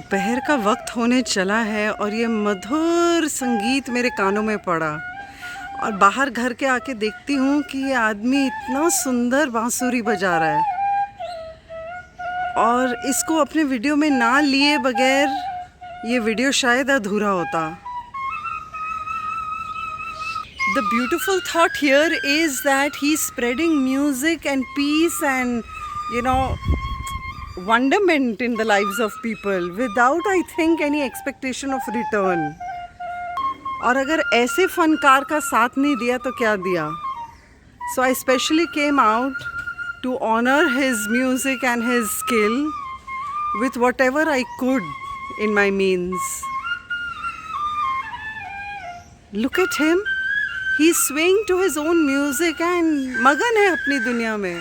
दोपहर का वक्त होने चला है और ये मधुर संगीत मेरे कानों में पड़ा और बाहर घर के आके देखती हूँ कि ये आदमी इतना सुंदर बांसुरी बजा रहा है और इसको अपने वीडियो में ना लिए बगैर ये वीडियो शायद अधूरा होता. The beautiful thought here is that he's spreading music and peace and, you know, wonderment in the lives of people without, I think, any expectation of return. और अगर ऐसे फनकार का साथ नहीं दिया तो क्या दिया? So I specially came out to honor his music and his skill with whatever I could in my means. Look at him. He's swaying to his own music and मगन है अपनी दुनिया में.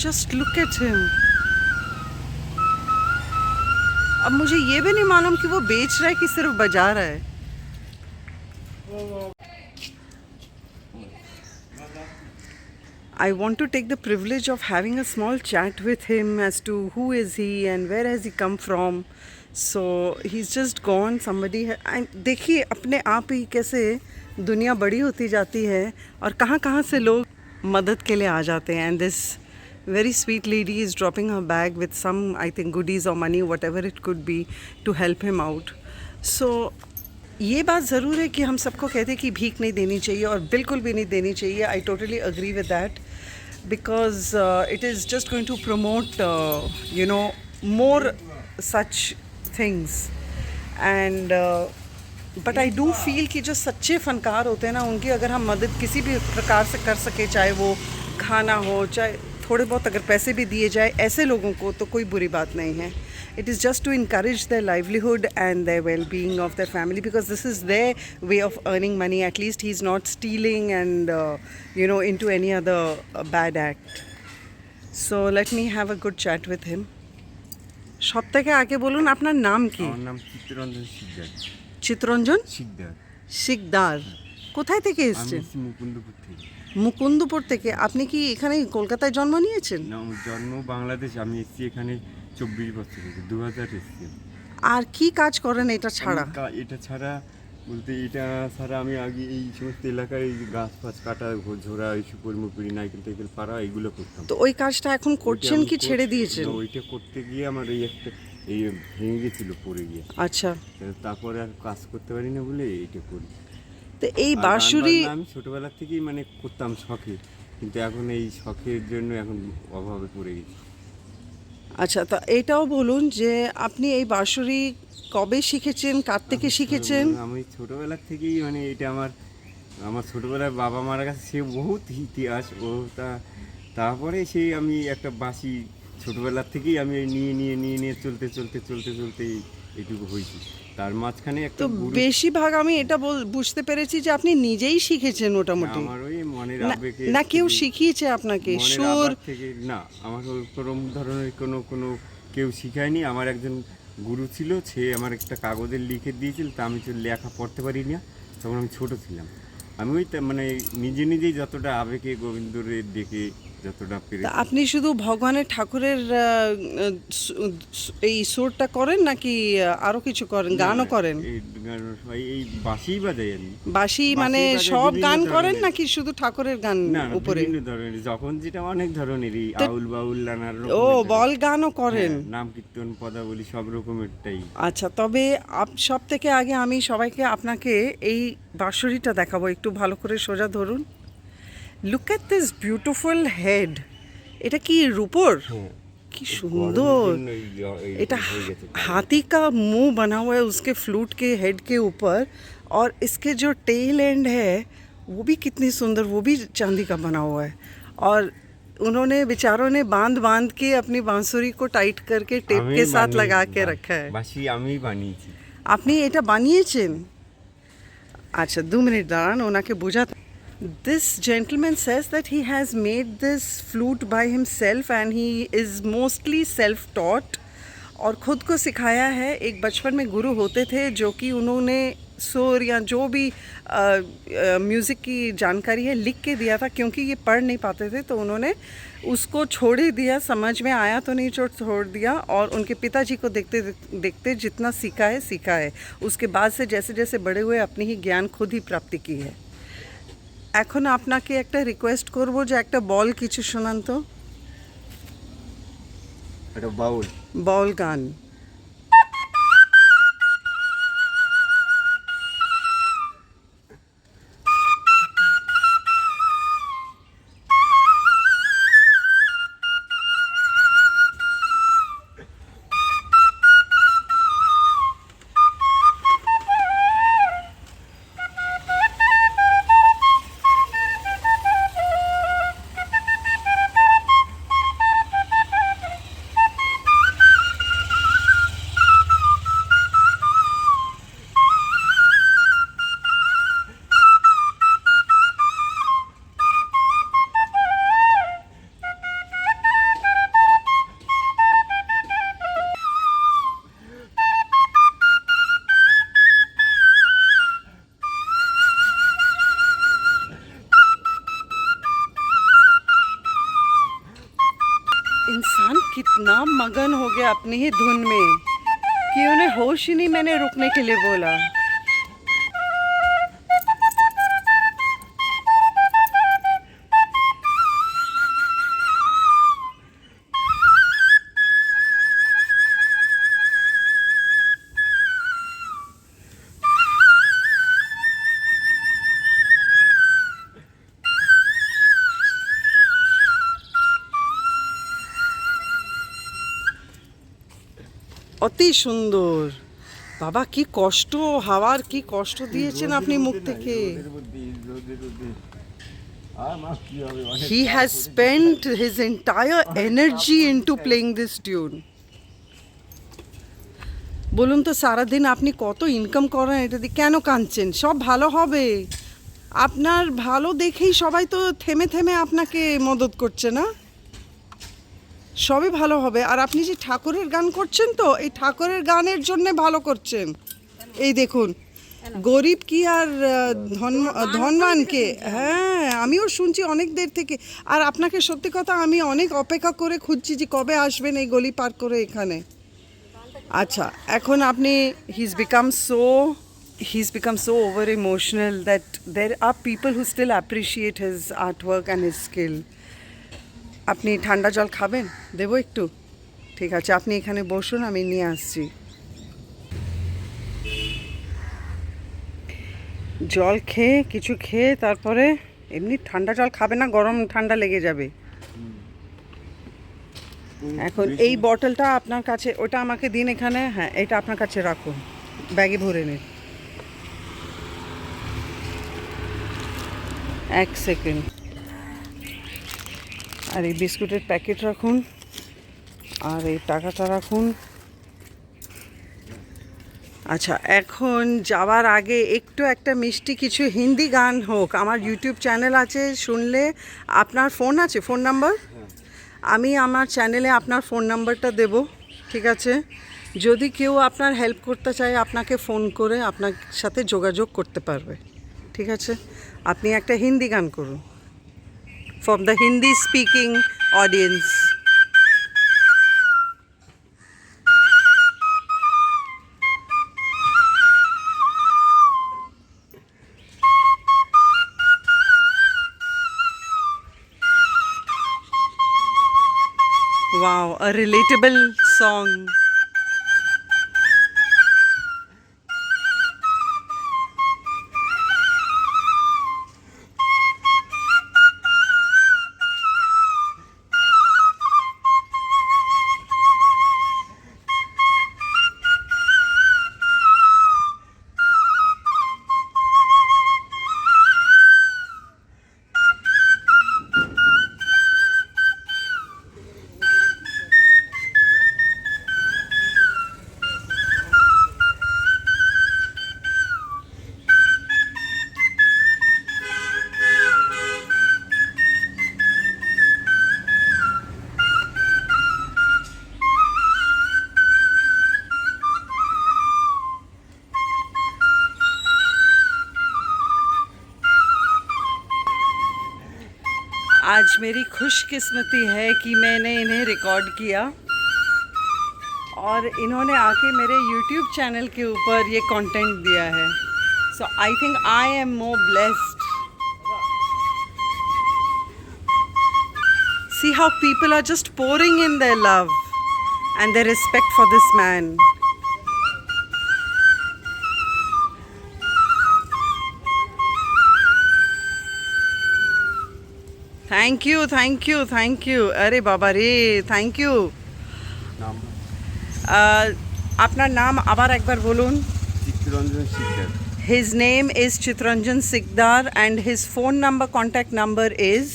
Just look at him. अब मुझे ये भी नहीं मालूम कि वो बेच रहा है कि सिर्फ बजा रहा है. I want to take the privilege of having a small chat with him as to who is he and where has he come from. So he's just gone. Somebody देखिए अपने आप ही कैसे दुनिया बड़ी होती जाती है और कहाँ कहाँ से लोग मदद के लिए आ जाते हैं. And this very sweet lady is dropping her bag with some, I think, goodies or money, whatever it could be, to help him out. So ये बात ज़रूर है कि हम सबको कहते हैं कि भीख नहीं देनी चाहिए और बिल्कुल भी नहीं देनी चाहिए. I totally agree with that because it is just going to promote, more such things. And but I do feel कि जो सच्चे फनकार होते हैं ना, उनकी अगर हम मदद किसी भी प्रकार से कर सके, चाहे वो खाना हो, चाहे थोड़े बहुत अगर पैसे भी दिए जाए ऐसे लोगों को, तो कोई बुरी बात नहीं है. It is just to encourage their livelihood and their well-being of their family because this is their way of earning money. At least he's not stealing and into any other bad act. So let me have a good chat with him. সব থেকে আগে বলুন আপনার নাম কি? আমার নাম চিত্তরঞ্জন শিকদার. চিত্তরঞ্জন শিকদার. শিকদার. কোথায় থেকে এসেছেন? আমি মুকুন্দপুর থেকে. মুকুন্দপুর থেকে. আপনি কি এখানে কলকাতায় জন্ম নিয়েছেন? না, আমার জন্ম বাংলাদেশ. আমি এসেছি এখানে 24 বছর থেকে, 2000 এসেছি. আর কি কাজ করেন এটা ছাড়া? এটা ছাড়া বলতে এটা ছাড়া আমি আগে এই সমস্ত এলাকায় এই গাছ ফাছ কাটা, ঝোড়া, এই সুপরিমপুরি, নাইকেল টাইকেল পাড়া, এইগুলো করতাম. তো ওই কাজটা এখন করছেন কি ছেড়ে দিয়েছেন? ওইটা করতে গিয়ে আমার এই ভেঙে গেছিল পড়ে গিয়ে. আচ্ছা. তারপরে আর কাজ করতে পারি না বলে এইটা করি. তো এই বাঁশুরি আমি ছোটবেলা থেকেই করতাম শখে, কিন্তু এখন এই শখের জন্য এখন অভাবে পড়ে গেছি. আচ্ছা, তা এটাও বলুন যে আপনি এই বাঁশুরি কবে শিখেছেন, কার থেকে শিখেছেন? আমি ছোটবেলা থেকেই এটা আমার ছোটবেলায় বাবা মারা কাছে সে বহুত ইতিহাস তারপরে সেই আমি একটা বাঁশি ছোটবেলা থেকেই আমি নিয়ে চলতে এইটুকু হয়েছি. তার মাঝখানে একটা বেশিরভাগ আমি এটা বুঝতে পেরেছি যে আপনি নিজেই শিখেছেন মোটামুটি. আমার ওই মনের আবেগে না কেউ শিখিয়েছে আপনাকে? সুর থেকে না, আমার কোন ধরনের কোনো কেউ শিখায়নি. আমার একজন গুরু ছিল, সে আমার একটা কাগজে লিখে দিয়েছিল. তা আমি তো লেখা পড়তে পারি না, তখন আমি ছোট ছিলাম. আমি ওই নিজেই যতটা আবেগে গোবিন্দরে ডেকে যতটা পেরে. আপনি শুধু ভগবানের ঠাকুরের এই সুরটা করেন নাকি আরো কিছু করেন? গানও করেন? এই বাঁশিই বাজাই আমি. বাঁশি মানে সব গান করেন নাকি শুধু ঠাকুরের গান উপরে? বিভিন্ন ধরনের, যখন যেটা অনেক ধরনেরই, আউল বাউল নানা রকম. ও, বল গানও করেন? নাম কীর্তন, পদাবলী, সব রকমেরটাই. আচ্ছা, তবে সব থেকে আগে আমি সবাইকে আপনাকে এই বাঁশুরিটা দেখাবো. একটু ভালো করে সোজা ধরুন. Look at this beautiful head. এটা কি রূপোর? কি সুন্দর. এটা हाथी का मुंह बना हुआ है उसके फ्लूट के हेड के ऊपर और इसके जो टेल एंड है वो भी कितनी सुंदर, वो भी चांदी का बना हुआ है. और उन्होंने बेचारों ने बांध के अपनी बांसुरी को टाइट करके टेप के साथ लगा के रखा है. বাঁশি আমি বানিয়েছি. আপনি এটা বানিয়েছেন? আচ্ছা, 2 মিনিট দাঁড়ান, ওনাকে বোঝাতে. This gentleman says that he has made this flute by himself and he is mostly self-taught और ख़ुद को सिखाया है. एक बचपन में गुरु होते थे जो कि उन्होंने सुर या जो भी म्यूज़िक की जानकारी है लिख के दिया था, क्योंकि ये पढ़ नहीं पाते थे तो उन्होंने उसको छोड़ ही दिया, समझ में आया तो नहीं छोड़ दिया। और उनके पिताजी को देखते देखते जितना सीखा है, उसके बाद से जैसे जैसे बड़े हुए अपनी ही ज्ञान खुद ही प्राप्ति की है। এখন আপনাকে একটা রিকোয়েস্ট করব যে একটা বল কিছু শোনান তো, একটা বাউল। বল গান। इंसान कितना मगन हो गया अपनी ही धुन में कि उन्हें होश ही नहीं मैंने रुकने के लिए बोला। অতি সুন্দর বাবা, কি কষ্ট, হাওয়ার কি কষ্ট দিয়েছেন আপনি মুখ থেকে। He has spent his entire energy into playing this tune. বলুন তো সারাদিন আপনি কত ইনকাম করেন এটা দিয়ে, কেন কাঁদছেন? সব ভালো হবে, আপনার ভালো দেখেই সবাই তো থেমে থেমে আপনাকে মদত করছে না, সবই ভালো হবে। আর আপনি যে ঠাকুরের গান করছেন তো, এই ঠাকুরের গানের জন্যে ভালো করছেন। এই দেখুন, গরিব কি আর ধনবানকে, হ্যাঁ আমিও শুনছি অনেক দের থেকে। আর আপনাকে সত্যি কথা আমি অনেক অপেক্ষা করে খুঁজছি যে কবে আসবেন এই গলি পার করে এখানে। আচ্ছা, এখন আপনি he's become so over emotional that there are people who still appreciate his artwork and his skill. আপনি ঠান্ডা জল খাবেন? দেবো একটু? ঠিক আছে, আপনি এখানে বসুন, আমি নিয়ে আসছি। জল খেয়ে কিছু খেয়ে তারপরে, এমনি ঠান্ডা জল খাবে না, গরম ঠান্ডা লেগে যাবে। এখন এই বটলটা আপনার কাছে, ওটা আমাকে দিন এখানে, হ্যাঁ এটা আপনার কাছে রাখুন, ব্যাগে ভরে নিন। এক সেকেন্ড। আর এই বিস্কুটের প্যাকেট রাখুন, আর এই টাকাটা রাখুন। আচ্ছা, এখন যাওয়ার আগে একটু একটা মিষ্টি কিছু হিন্দি গান হোক। আমার ইউটিউব চ্যানেল আছে, শুনলে আপনার ফোন আছে, ফোন নাম্বার আমি আমার চ্যানেলে আপনার ফোন নাম্বারটা দেব, ঠিক আছে? যদি কেউ আপনার হেল্প করতে চায় আপনাকে ফোন করে আপনার সাথে যোগাযোগ করতে পারবে, ঠিক আছে? আপনি একটা হিন্দি গান করুন for the Hindi speaking audience. Wow, a relatable song. आज मेरी खुशकिस्मती है कि मैंने इन्हें रिकॉर्ड किया और इन्होंने आके मेरे YouTube चैनल के ऊपर ये कंटेंट दिया है. So I think I am more blessed. See how people are just pouring in their love and their respect for this man. Thank you, thank you, thank you. अरे बाबा रे, thank you. নাম আপনার নাম আবার একবার বলুন. Chittaranjan Sikdar. His name is Chitranjan Sikdar and his phone number, contact number is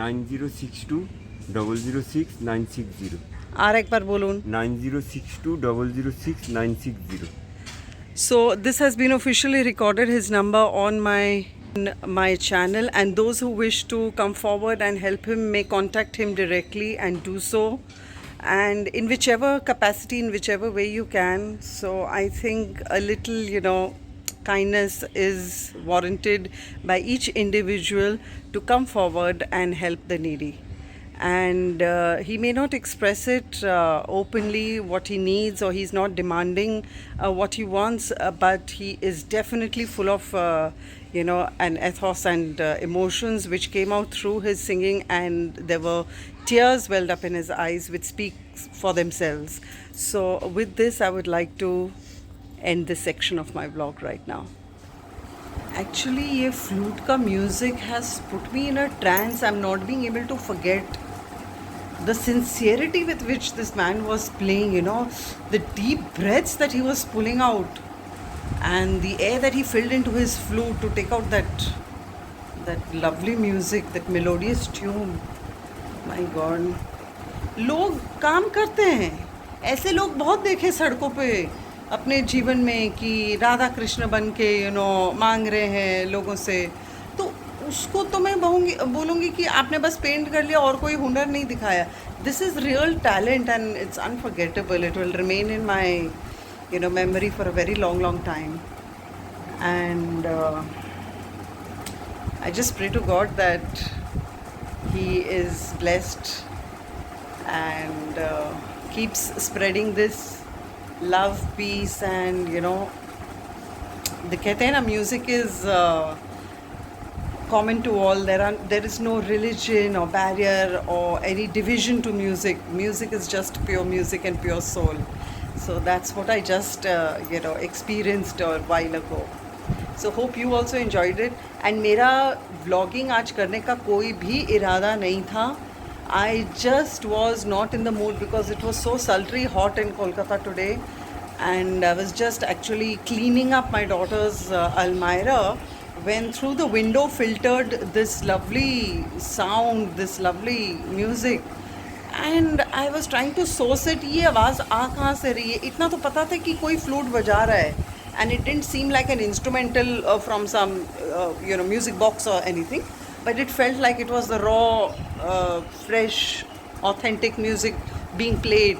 9062006960 আর একবার বলুন. 9062006960 So this has been officially recorded, his number on my channel, and those who wish to come forward and help him may contact him directly and do so, and in whichever capacity, in whichever way you can. So I think a little, kindness is warranted by each individual to come forward and help the needy. And he may not express it openly what he needs, or he's not demanding what he wants, but he is definitely full of an ethos and emotions which came out through his singing, and there were tears welled up in his eyes which speak for themselves. So with this I would like to end this section of my vlog right now. Actually ये flute का music has put me in a trance. I'm not being able to forget the sincerity with which this man was playing, the deep breaths that he was pulling out, and the air that he filled into his flute to take out that lovely music, that melodious tune. My God. लोग काम करते हैं, ऐसे लोग बहुत देखे सड़कों पे अपने जीवन में कि राधा कृष्ण बन के मांग रहे हैं लोगों से. तो उसको तो मैं बोलूँगी कि आपने बस पेंट कर लिया और कोई हुनर नहीं दिखाया. This is real talent and it's unforgettable. It will remain in my memory for a very long time. And I just pray to God that he is blessed and keeps spreading this love, peace, and the कहते हैं ना, music is common to all. There is no religion or barrier or any division to music. Music is just pure music and pure soul. So that's what I just experienced a while ago. So hope you also enjoyed it. And मेरा vlogging आज करने का कोई भी इरादा नहीं था. I just was not in the mood because it was so sultry hot in Kolkata today, and I was just actually cleaning up my daughter's Almira when through the window filtered this lovely sound, this lovely music, and I was trying to source it. ये आवाज़ आ कहाँ से रही है? इतना तो पता था कि कोई फ्लूट बजा रहा है, and it didn't seem like an instrumental from some music box or anything, but it felt like it was the raw, fresh, authentic music being played,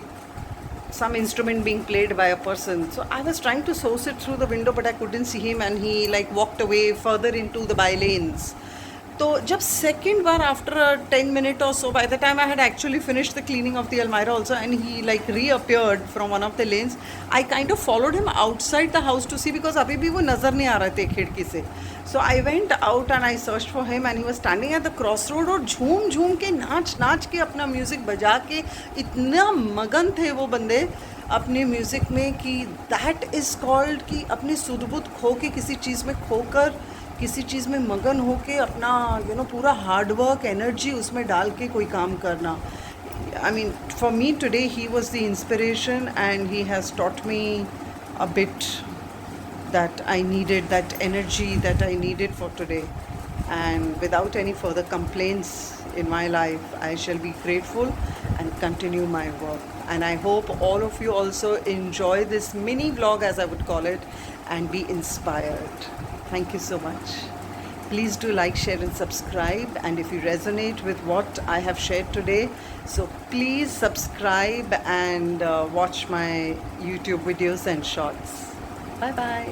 some instrument being played by a person. So I was trying to source it through the window, but I couldn't see him, and he walked away further into the by lanes. तो जब second bar after 10 minutes or so, by the time I had actually finished the cleaning of the Almira also, and he reappeared from one of the lanes, I kind of followed him outside the house to see, because अभी भी वो नज़र नहीं आ रहे थे खिड़की से. So I went out and I searched for him, and he was standing at the crossroad और झूम के नाच के अपना म्यूज़िक बजा के इतना मगन थे वो बंदे अपने म्यूज़िक में कि दैट इज़ कॉल्ड कि अपनी सुध-बुध खो के किसी चीज़ में खोकर किसी चीज़ में मगन होके अपना पूरा हार्ड वर्क एनर्जी उसमें डाल के कोई काम करना. I mean, for me today he was the inspiration, and he has taught me a bit that I needed, that energy that I needed for today. And without any further complaints in my life, I shall be grateful and continue my work. And I hope all of you also enjoy this mini vlog, as I would call it, and be inspired. Thank you so much. Please do like, share and subscribe, and if you resonate with what I have shared today, so please subscribe and watch my YouTube videos and shorts. Bye bye.